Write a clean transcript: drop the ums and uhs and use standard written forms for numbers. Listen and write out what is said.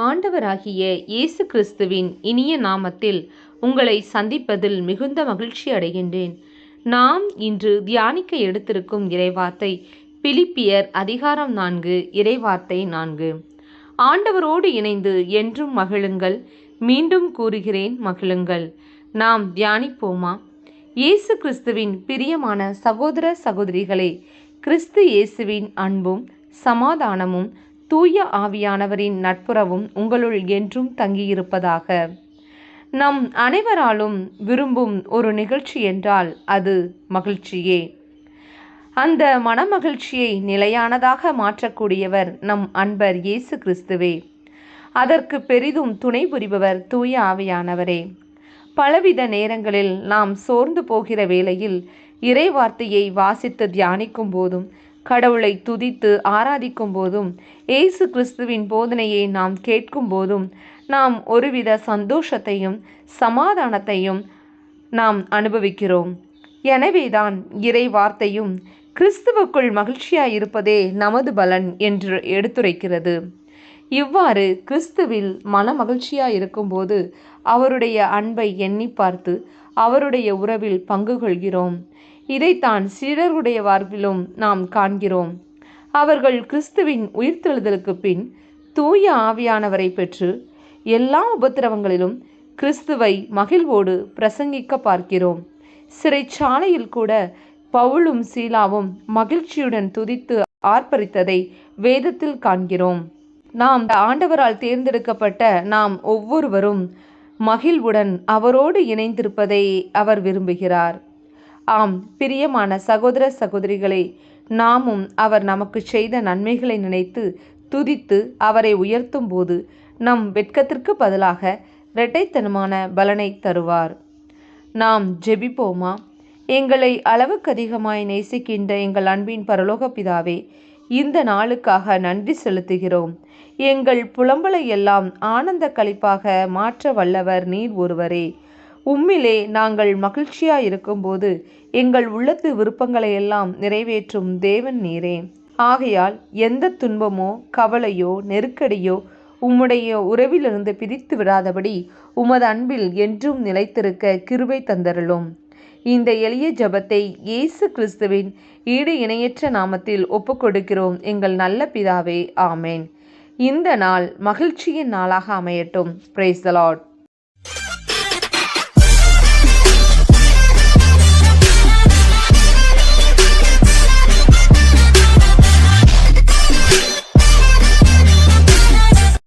ஆண்டவராகிய இயேசு கிறிஸ்துவின் இனிய நாமத்தில் உங்களை சந்திப்பதில் மிகுந்த மகிழ்ச்சி அடைகின்றேன். நாம் இன்று தியானிக்க எடுத்திருக்கும் இறைவார்த்தை பிலிப்பியர் அதிகாரம் 4 இறைவார்த்தை 4. ஆண்டவரோடு இணைந்து என்றும் மகிழுங்கள், மீண்டும் கூறுகிறேன் மகிழுங்கள். நாம் தியானிப்போமா? இயேசு கிறிஸ்துவின் பிரியமான சகோதர சகோதரிகளே, கிறிஸ்து இயேசுவின் அன்பும் சமாதானமும் தூய ஆவியானவரின் நட்புறவும் உங்களுள் என்றும் தங்கியிருப்பதாக. நம் அனைவராலும் விரும்பும் ஒரு நிகழ்ச்சி என்றால் அது மகிழ்ச்சியே. அந்த மனமகிழ்ச்சியை நிலையானதாக மாற்றக்கூடியவர் நம் அன்பர் இயேசு கிறிஸ்துவே. அதற்கு பெரிதும் துணை புரிபவர் தூய ஆவியானவரே. பலவித நேரங்களில் நாம் சோர்ந்து போகிற வேளையில் இறை வார்த்தையை வாசித்து தியானிக்கும் போதும், கடவுளை துதித்து ஆராதிக்கும் போதும், இயேசு கிறிஸ்துவின் போதனையை நாம் கேட்கும் போதும் நாம் ஒருவித சந்தோஷத்தையும் சமாதானத்தையும் நாம் அனுபவிக்கிறோம். எனவேதான் இறை வார்த்தையும் கிறிஸ்துவுக்குள் மகிழ்ச்சியாயிருப்பதே நமது பலன் என்று எடுத்துரைக்கிறது. இவ்வாறு கிறிஸ்துவில் மன மகிழ்ச்சியாயிருக்கும்போது அவருடைய அன்பை எண்ணி பார்த்து அவருடைய உறவில் பங்கு கொள்கிறோம். இதைத்தான் சீடருடைய வாழ்விலும் நாம் காண்கிறோம். அவர்கள் கிறிஸ்துவின் உயிர்த்தெழுதலுக்கு பின் தூய ஆவியானவரை பெற்று எல்லா உபத்திரவங்களிலும் கிறிஸ்துவை மகிழ்வோடு பிரசங்கிக்க பார்க்கிறோம். சிறைச்சாலையில் கூட பவுலும் சீலாவும் மகிழ்ச்சியுடன் துதித்து ஆர்ப்பரித்ததை வேதத்தில் காண்கிறோம். நாம் ஆண்டவரால் தேர்ந்தெடுக்கப்பட்ட நாம் ஒவ்வொருவரும் மகிழ்வுடன் அவரோடு இணைந்திருப்பதை அவர் விரும்புகிறார். ஆம், பிரியமான சகோதர சகோதரிகளே, நாமும் அவர் நமக்கு செய்த நன்மைகளை நினைத்து துதித்து அவரை உயர்த்தும் போது நம் வெட்கத்திற்கு பதிலாக இரட்டைத்தனமான பலனை தருவார். நாம் ஜெபிப்போமா? எங்களை அளவுக்கு அதிகமாய் நேசிக்கின்ற எங்கள் அன்பின் பரலோக பிதாவே, இந்த நாளுக்காக நன்றி செலுத்துகிறோம். எங்கள் புலம்பலை எல்லாம் ஆனந்த களிப்பாக மாற்ற வல்லவர் நீர் ஒருவரே. உம்மிலே நாங்கள் இருக்கும்போது எங்கள் உள்ளத்து விருப்பங்களை எல்லாம் நிறைவேற்றும் தேவன் நீரே. ஆகையால் எந்த துன்பமோ கவலையோ நெருக்கடியோ உம்முடைய உறவிலிருந்து பிரித்து விடாதபடி உமது அன்பில் என்றும் நிலைத்திருக்க கிருபை தந்தருளும். இந்த எளிய ஜெபத்தை இயேசு கிறிஸ்துவின் ஈடு இணையற்ற நாமத்தில் ஒப்புக்கொடுக்கிறோம் எங்கள் நல்ல பிதாவே. ஆமேன். இந்த நாள் மகிழ்ச்சியின் நாளாக அமையட்டும். Praise the Lord.